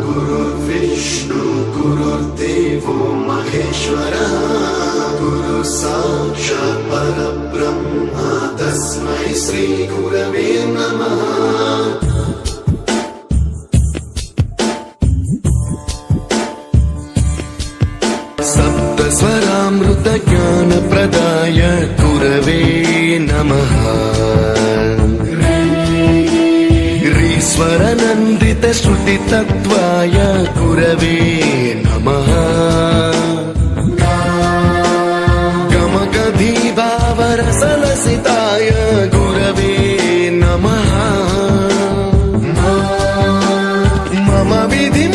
गुरुर्विष्णु गुरुर्देवो महेश्वरः गुरु साक्षात् परब्रह्म तस्मै श्री गुरवे नमः। सप्तस्वरामृत ज्ञान प्रदाय गुरवे नमः। ईश्वरनन्दित श्रुति तत्त्वाय गुरवे नमः। गमगधीभावरसलसिताय गुरवे नमः। मम विधिं